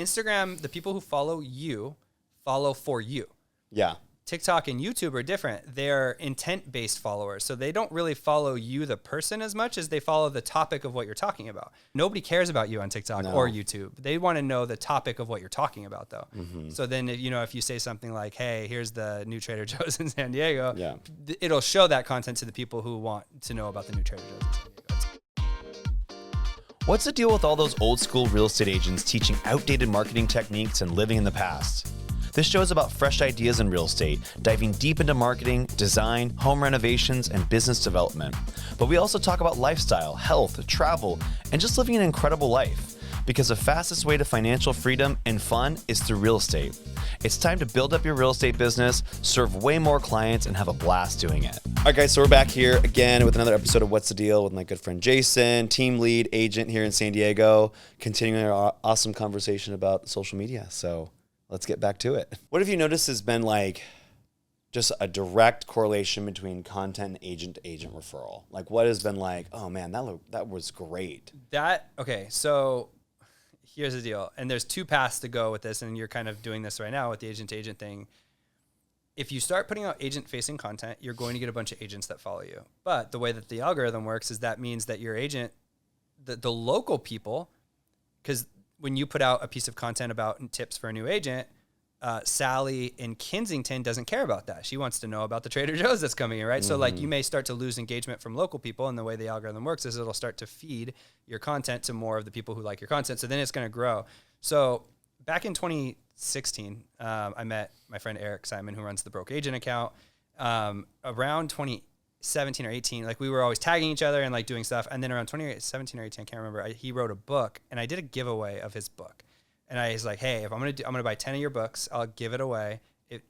Instagram, the people who follow you follow for you. Yeah. TikTok and YouTube are different. They're intent-based followers. So they don't really follow you, the person, as much as they follow the topic of what you're talking about. Nobody cares about you on TikTok or YouTube. They want to know the topic of what you're talking about, though. So then, if you say something like, hey, here's the new Trader Joe's in San Diego, it'll show that content to the people who want to know about the new Trader Joe's in San Diego. What's the deal with all those old school real estate agents teaching outdated marketing techniques and living in the past? This show is about fresh ideas in real estate, diving deep into marketing, design, home renovations, and business development. But we also talk about lifestyle, health, travel, and just living an incredible life. Because the fastest way to financial freedom and fun is through real estate. It's time to build up your real estate business, serve way more clients, and have a blast doing it. All right, guys, so we're back here again with another episode of What's the Deal with my good friend Jason, team lead agent here in San Diego, continuing our awesome conversation about social media. So let's get back to it. What have you noticed has been like just a direct correlation between content and agent-to-agent referral? Like what has been like, oh man, that was great. Okay, so here's the deal. And there's two paths to go with this, and you're kind of doing this right now with the agent-to-agent thing. If you start putting out agent-facing content, you're going to get a bunch of agents that follow you. But the way that the algorithm works is that means that your agent, the local people, because when you put out a piece of content about tips for a new agent, Sally in Kensington doesn't care about that. She wants to know about the Trader Joe's that's coming in, right? So like you may start to lose engagement from local people, and the way the algorithm works is it'll start to feed your content to more of the people who like your content. So then it's going to grow. So back in 2016, I met my friend Eric Simon, who runs the Broke Agent account. Around 2017 or 18, like we were always tagging each other and like doing stuff. And then around 2017 or 18, I can't remember, he wrote a book, and I did a giveaway of his book. And I was like, hey, if I'm going to buy 10 of your books, I'll give it away.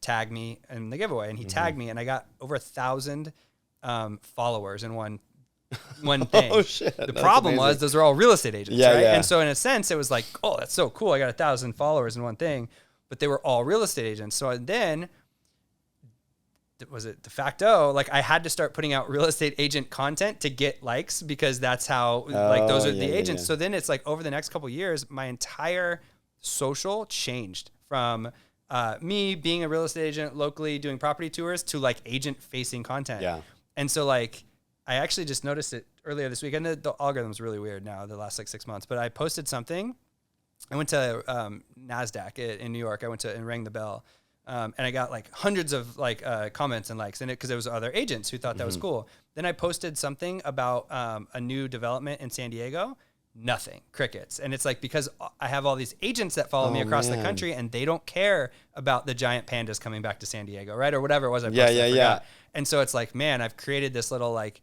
Tag me in the giveaway. And he tagged me, and I got over 1,000 followers in one thing. Oh shit. The problem was those are all real estate agents, right? Yeah. And so in a sense, it was like, oh, that's so cool. I got 1,000 followers in one thing, but they were all real estate agents. So then was it de facto, like I had to start putting out real estate agent content to get likes, because that's how those are the agents. So then it's like over the next couple of years, my entire social changed from me being a real estate agent locally doing property tours to like agent facing content. Yeah. And so like I actually just noticed it earlier this week, and the algorithm's really weird now the last like 6 months, but I posted something. I went to NASDAQ in New York. I went to and rang the bell. And I got like hundreds of like comments and likes in it because there was other agents who thought that was cool. Then I posted something about a new development in San Diego. Nothing, crickets. And it's like, because I have all these agents that follow me across the country, and they don't care about the giant pandas coming back to San Diego, right? Or whatever it was I posted. Yeah. And so it's like, man, I've created this little like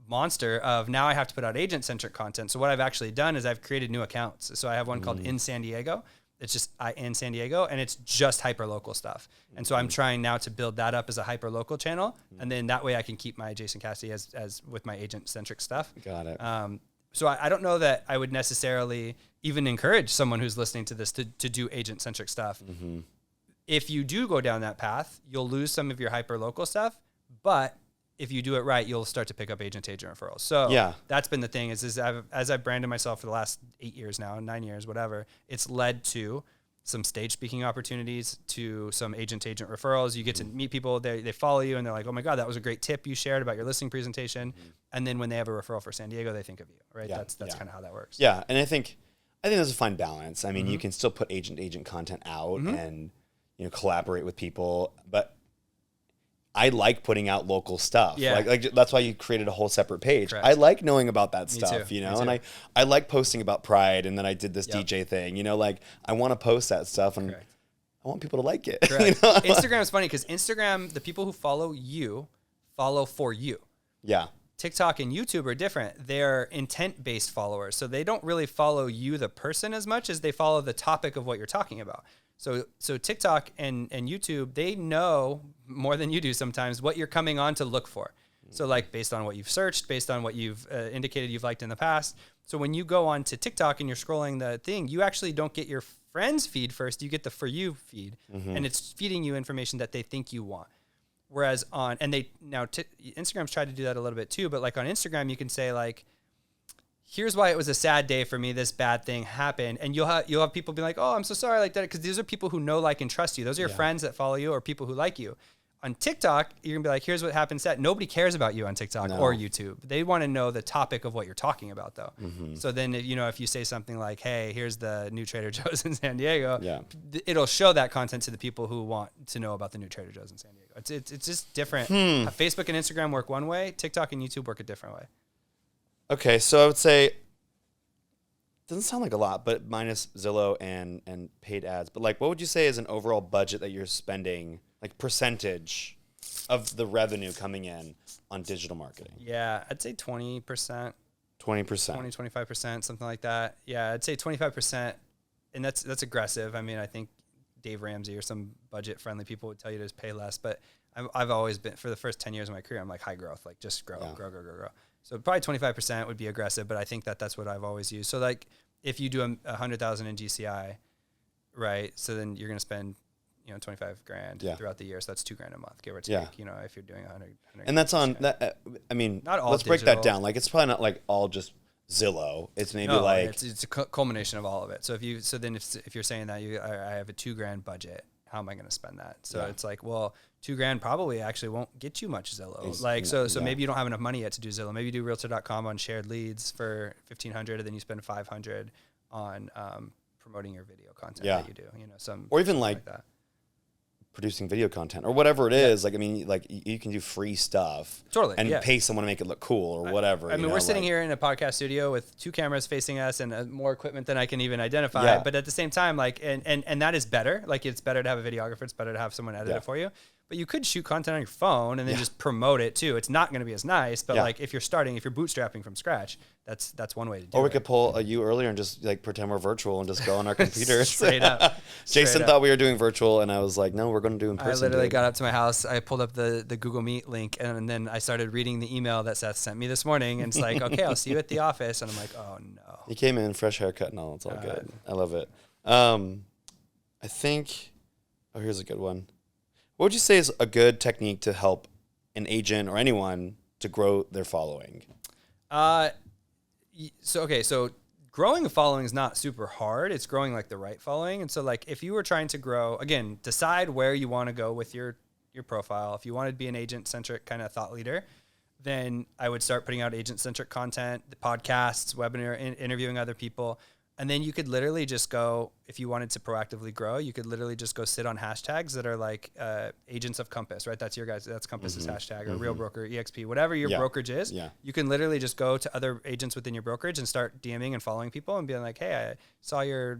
monster of now I have to put out agent-centric content. So what I've actually done is I've created new accounts. So I have one called In San Diego. It's just in San Diego, and it's just hyper-local stuff. And so I'm trying now to build that up as a hyper-local channel. And then that way I can keep my Jason Cassity as with my agent-centric stuff. Got it. So I don't know that I would necessarily even encourage someone who's listening to this to do agent-centric stuff. If you do go down that path, you'll lose some of your hyper-local stuff, but if you do it right, you'll start to pick up agent-to-agent referrals. So that's been the thing is as I've branded myself for the last 8 years now, 9 years, whatever, it's led to some stage speaking opportunities, to some agent-to-agent referrals. You get to meet people, they follow you, and they're like, oh my God, that was a great tip you shared about your listing presentation. And then when they have a referral for San Diego, they think of you, right? That's kind of how that works. Yeah, and I think there's a fine balance. I mean, you can still put agent-to-agent content out and collaborate with people, but I like putting out local stuff. Yeah. Like that's why you created a whole separate page. Correct. I like knowing about that stuff, and I like posting about Pride, and then I did this DJ thing, like I want to post that stuff, and I want people to like it. Instagram is funny because Instagram, the people who follow you follow for you. Yeah. TikTok and YouTube are different. They're intent-based followers. So they don't really follow you, the person, as much as they follow the topic of what you're talking about. So TikTok and YouTube, they know more than you do sometimes what you're coming on to look for. So like based on what you've searched, based on what you've indicated you've liked in the past. So when you go on to TikTok and you're scrolling the thing, you actually don't get your friends feed first. You get the For You feed, and it's feeding you information that they think you want. Whereas Instagram's tried to do that a little bit too, but like on Instagram, you can say like, here's why it was a sad day for me. This bad thing happened. And you'll have people be like, oh, I'm so sorry like that. Because these are people who know, like, and trust you. Those are your friends that follow you or people who like you. On TikTok, you're going to be like, here's what happened. Nobody cares about you on TikTok or YouTube. They want to know the topic of what you're talking about, though. So then, if you say something like, hey, here's the new Trader Joe's in San Diego, it'll show that content to the people who want to know about the new Trader Joe's in San Diego. It's just different. Facebook and Instagram work one way. TikTok and YouTube work a different way. Okay, so I would say, doesn't sound like a lot, but minus Zillow and paid ads. But like, what would you say is an overall budget that you're spending, like percentage of the revenue coming in on digital marketing? Yeah, I'd say 20%. 20%. 25%, something like that. Yeah, I'd say 25%. And that's aggressive. I mean, I think Dave Ramsey or some budget-friendly people would tell you to pay less. But I've always been, for the first 10 years of my career, I'm like high growth, like just grow. So probably 25% would be aggressive, but I think that's what I've always used. So like if you do 100,000 in GCI, right? So then you're going to spend, 25 grand throughout the year. So that's $2,000 a month, give or take, if you're doing 100. And that's on that. I mean, not all let's break that down. Like, it's probably not like all just Zillow. It's maybe it's a culmination of all of it. So if you're saying that I have a $2,000 budget, how am I going to spend that? So it's like, well, $2,000 probably actually won't get you much Zillow. So maybe you don't have enough money yet to do Zillow. Maybe you do Realtor.com on shared leads for $1,500, and then you spend $500 on promoting your video content that you do. Or even like that. Producing video content or whatever it is. Like, I mean, like you can do free stuff and pay someone to make it look cool or whatever. I mean, we're sitting here in a podcast studio with 2 cameras facing us and more equipment than I can even identify. But at the same time, like, and that is better. Like, it's better to have a videographer. It's better to have someone edit it for you. But you could shoot content on your phone and then just promote it too. It's not going to be as nice, but like if you're bootstrapping from scratch, that's one way to do it. Or we could pull you earlier and just like pretend we're virtual and just go on our computers. Straight up. Jason thought we were doing virtual, and I was like, no, we're going to do in person. I literally got up to my house. I pulled up the Google Meet link, and then I started reading the email that Seth sent me this morning. And it's like, okay, I'll see you at the office. And I'm like, oh no. He came in, fresh haircut and all. It's all good. I love it. I think, here's a good one. What would you say is a good technique to help an agent or anyone to grow their following? So growing a following is not super hard. It's growing like the right following. And so like if you were trying to grow, again, decide where you want to go with your profile. If you wanted to be an agent-centric kind of thought leader, then I would start putting out agent-centric content, the podcasts, webinar, interviewing other people. And then you could literally just go, if you wanted to proactively grow, you could literally just go sit on hashtags that are like agents of Compass, right? That's Compass's hashtag, or Real Broker, EXP, whatever your brokerage is. Yeah. You can literally just go to other agents within your brokerage and start DMing and following people and being like, hey, I saw your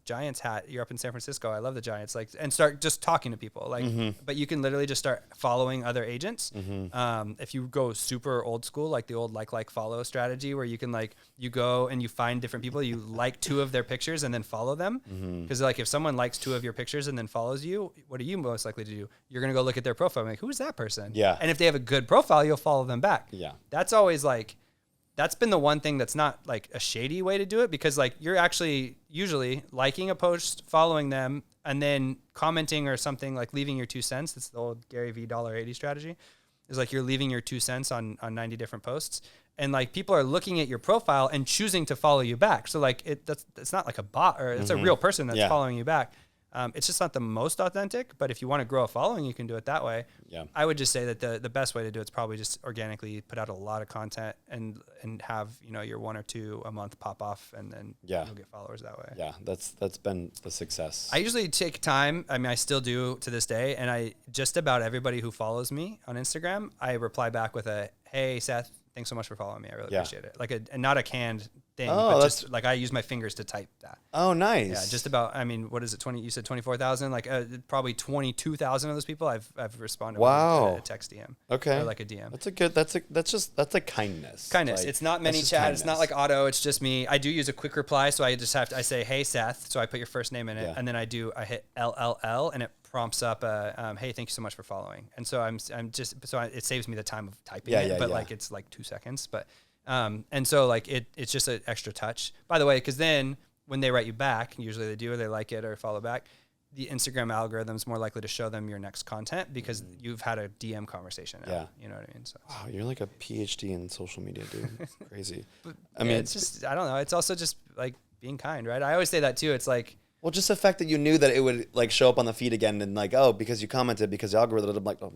Giants hat. You're up in San Francisco. I love the Giants. Like, and start just talking to people. Like, but you can literally just start following other agents. If you go super old school, like the old like follow strategy, where you can you go and you find different people, you like 2 of their pictures and then follow them. Because like if someone likes 2 of your pictures and then follows you, what are you most likely to do? You're going to go look at their profile and be like, who is that person? Yeah. And if they have a good profile, you'll follow them back. Yeah. That's always that's been the one thing that's not like a shady way to do it, because like you're actually usually liking a post, following them, and then commenting or something, like leaving your 2 cents. That's the old Gary V $1.80 strategy. Is like you're leaving your 2 cents on 90 different posts. And like people are looking at your profile and choosing to follow you back. So like it's not like a bot, or it's a real person that's following you back. It's just not the most authentic, but if you want to grow a following, you can do it that way. Yeah. I would just say that the best way to do it is probably just organically put out a lot of content and have, your 1 or 2 a month pop off, and then you'll get followers that way. Yeah. That's been the success. I usually take time. I mean, I still do to this day. And I just about everybody who follows me on Instagram, I reply back with a, hey, Seth, thanks so much for following me. I really appreciate it. Like and not a canned thing, but just like I use my fingers to type that. Oh, nice. Yeah, just about. I mean, what is it? You said 24,000. Like probably 22,000 of those people I've responded. Wow. With a text DM. Okay. Or like a DM. That's a good. That's a kindness. Kindness. Like, it's not many chat. Kindness. It's not like auto. It's just me. I do use a quick reply, so I just have to. I say, hey Seth, so I put your first name in it, and then I hit LLL, and it prompts up hey, thank you so much for following. And so it saves me the time of typing but like it's like 2 seconds. But and so like it's just an extra touch. By the way, because then when they write you back, usually they do, or they like it or follow back, the Instagram algorithm's more likely to show them your next content because you've had a DM conversation. Now, you know what I mean? So wow, you're like a PhD in social media, dude. It's crazy. But, I mean, it's just, I don't know. It's also just like being kind, right? I always say that too. It's like, well, just the fact that you knew that it would like show up on the feed again and like, oh, because you commented, because the algorithm, I'm like, oh,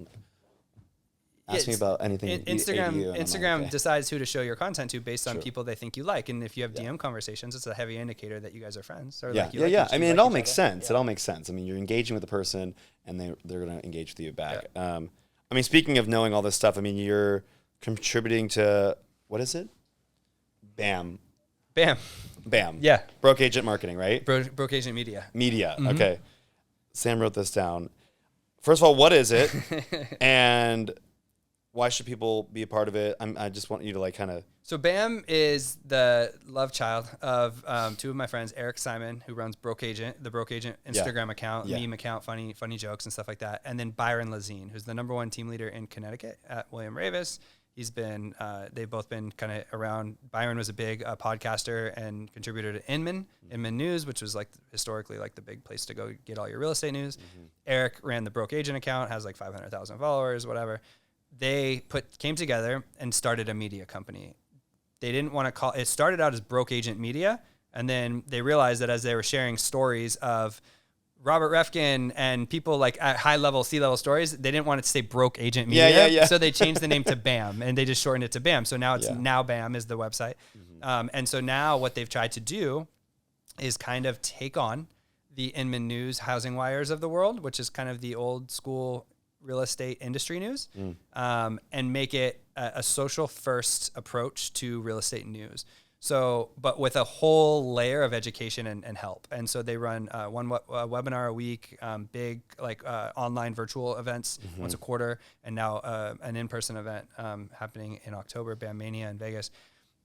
ask me about anything. Instagram decides who to show your content to based on people they think you like. And if you have DM conversations, it's a heavy indicator that you guys are friends. Or I mean, it all makes sense. It all makes sense. I mean, you're engaging with the person and they're going to engage with you back. I mean, speaking of knowing all this stuff, I mean, you're contributing to, what is it? BAM. Yeah. Broke Agent Marketing, right? Broke Agent Media. Okay. Sam wrote this down. First of all, what is it? And why should people be a part of it? I just want you to like kind of. So BAM is the love child of two of my friends, Eric Simon, who runs Broke Agent, the Broke Agent Instagram account, meme account, funny jokes and stuff like that. And then Byron Lazine, who's the #1 team leader in Connecticut at William Ravis. He's been, they've both been kind of around. Byron was a big podcaster and contributor to Inman News, which was like historically like the big place to go get all your real estate news. Eric ran the Broke Agent account, has like 500,000 followers, whatever. They came together and started a media company. They didn't want to it started out as Broke Agent Media. And then they realized that as they were sharing stories of Robert Refkin and people like at high level, C-level stories, they didn't want it to say Broke Agent Media. So they changed the name to BAM and they just shortened it to BAM. So now it's now BAM is the website. And so now what they've tried to do is kind of take on the Inman News housing wires of the world, which is kind of the old school real estate industry news, and make it a social first approach to real estate news. So, but with a whole layer of education and help. And so they run one webinar a week, big like online virtual events once a quarter, and now an in-person event happening in October, BAM Mania in Vegas,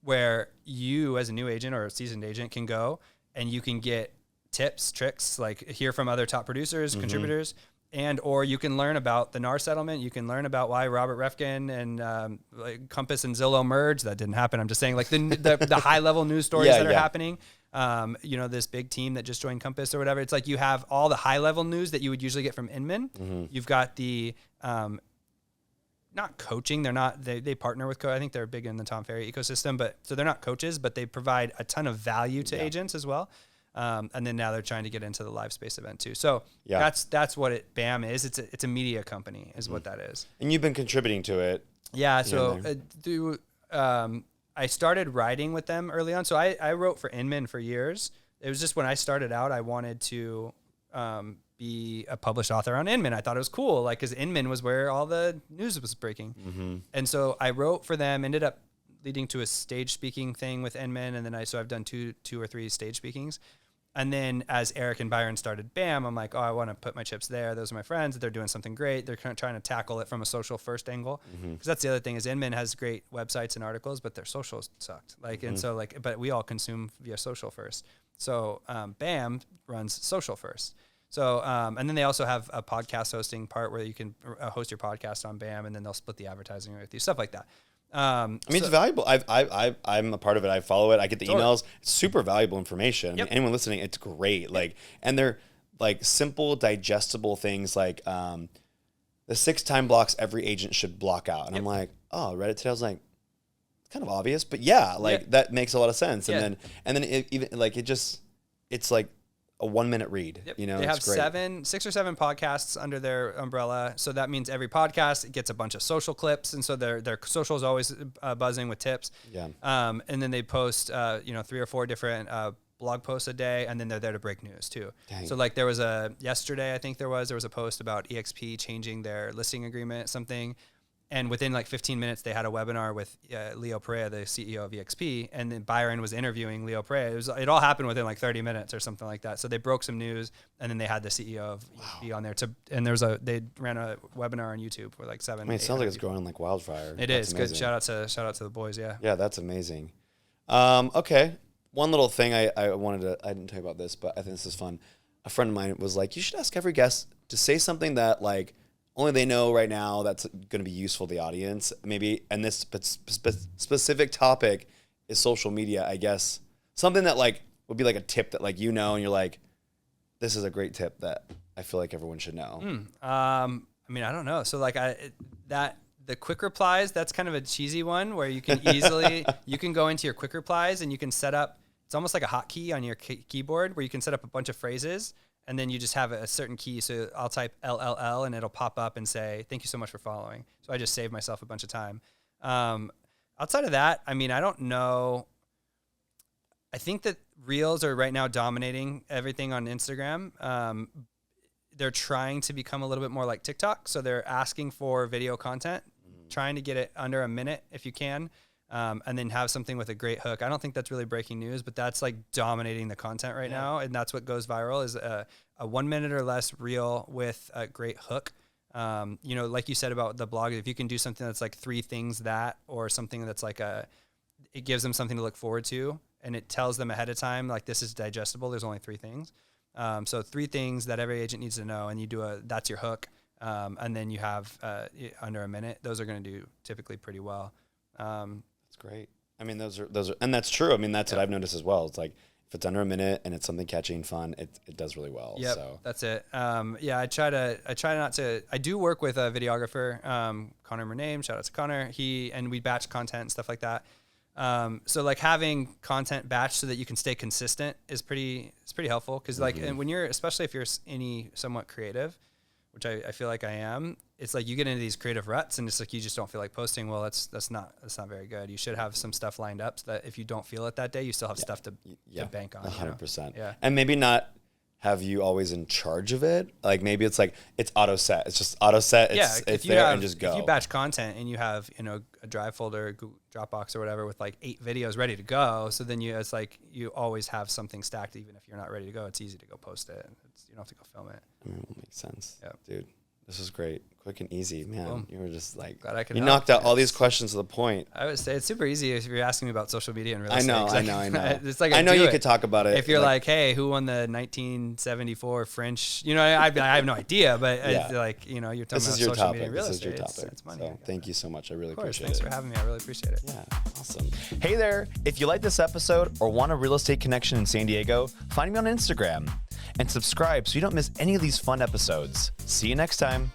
where you as a new agent or a seasoned agent can go and you can get tips, tricks, like hear from other top producers, contributors, and or you can learn about the NAR settlement. You can learn about why Robert Refkin and like Compass and Zillow merged. That didn't happen. I'm just saying like the high level news stories that are happening. You know, this big team that just joined Compass or whatever. It's like you have all the high level news that you would usually get from Inman. You've got the not coaching. They're not. They partner with. I think they're big in the Tom Ferry ecosystem, but so they're not coaches, but they provide a ton of value to agents as well. And then now they're trying to get into the live space event too. So that's what BAM is. It's a media company is what that is. And you've been contributing to it. Yeah. So I started writing with them early on. So I wrote for Inman for years. It was just when I started out, I wanted to be a published author on Inman. I thought it was cool, like because Inman was where all the news was breaking. And so I wrote for them. Ended up leading to a stage speaking thing with Inman, and then I've done two or three stage speakings. And then as Eric and Byron started BAM, I'm like, oh, I want to put my chips there. Those are my friends. They're doing something great. They're kind of trying to tackle it from a social first angle. Because that's the other thing is Inman has great websites and articles, but their socials sucked. Like, and so like, but we all consume via social first. So BAM runs social first. So, and then they also have a podcast hosting part where you can host your podcast on BAM, and then they'll split the advertising with you, stuff like that. I mean, it's valuable. I'm a part of it. I follow it. I get the emails. It's super valuable information. I mean, anyone listening, it's great. Like, and they're like simple, digestible things like the 6 time blocks every agent should block out. And I'm like, oh, I read it today. I was like, it's kind of obvious, but that makes a lot of sense. And then it's like a 1 minute read. You know, they have 6 or 7 podcasts under their umbrella. So that means every podcast gets a bunch of social clips. And so their social is always buzzing with tips. And then they post, 3 or 4 different blog posts a day. And then they're there to break news too. Dang. So like yesterday, I think there was a post about EXP changing their listing agreement, something. And within like 15 minutes, they had a webinar with Leo Perea, the CEO of EXP, and then Byron was interviewing Leo Perea. It all happened within like 30 minutes or something like that. So they broke some news, and then they had the CEO of EXP on there they ran a webinar on YouTube for like 7. I mean, it sounds like it's growing like wildfire. It is good. Shout out to the boys. Yeah. Yeah, that's amazing. Okay, one little thing I didn't tell you about this, but I think this is fun. A friend of mine was like, you should ask every guest to say something that like only they know right now that's going to be useful to the audience. Maybe, and this specific topic is social media, I guess. Something that like would be like a tip that like, and you're like, this is a great tip that I feel like everyone should know. I mean, I don't know. So like the quick replies, that's kind of a cheesy one where you can easily, you can go into your quick replies and you can set up, it's almost like a hotkey on your keyboard where you can set up a bunch of phrases and then you just have a certain key. So I'll type LLL and it'll pop up and say, thank you so much for following. So I just saved myself a bunch of time. Outside of that, I mean, I don't know. I think that Reels are right now dominating everything on Instagram. They're trying to become a little bit more like TikTok. So they're asking for video content, trying to get it under a minute if you can, and then have something with a great hook. I don't think that's really breaking news, but that's like dominating the content right now. And that's what goes viral is a 1 minute or less reel with a great hook. You know, like you said about the blog, if you can do something that's like 3 things that, or something that's like it gives them something to look forward to. And it tells them ahead of time, like this is digestible. There's only 3 things. So 3 things that every agent needs to know, and you do that's your hook. And then you have under a minute. Those are going to do typically pretty well. That's great. I mean, those are, and that's true. I mean, that's what I've noticed as well. It's like if it's under a minute and it's something catchy and fun, it does really well. Yep, so that's it. I try not to. I do work with a videographer, Connor Murnane. Shout out to Connor. And we batch content and stuff like that. So like having content batch so that you can stay consistent is pretty helpful. Cause like, and when especially if you're any somewhat creative, which I feel like I am, it's like you get into these creative ruts and it's like, you just don't feel like posting. Well, that's not very good. You should have some stuff lined up so that if you don't feel it that day, you still have stuff to bank on. 100%. Yeah. And maybe not have you always in charge of it. Like maybe it's like, it's auto set. It's just auto set. It's there and just go. If you batch content and you have, a drive folder, Google Dropbox or whatever with like 8 videos ready to go. So then it's like, you always have something stacked. Even if you're not ready to go, it's easy to go post it. You don't have to go film it. It makes sense. Yep. Dude, this was great. Quick and easy, man. Boom. You were just like, Glad I could you help. knocked out all these questions to the point. I would say it's super easy if you're asking me about social media and real estate. I know. It's like I know you could talk about it. If you're like, hey, who won the 1974 French? I have no idea, but it's like, you're talking about social media and real estate. This is your topic. It's money. So thank you so much. I really appreciate Thanks it. for having me. I really appreciate it. Yeah, awesome. Hey there. If you like this episode or want a real estate connection in San Diego, find me on Instagram and subscribe so you don't miss any of these fun episodes. See you next time.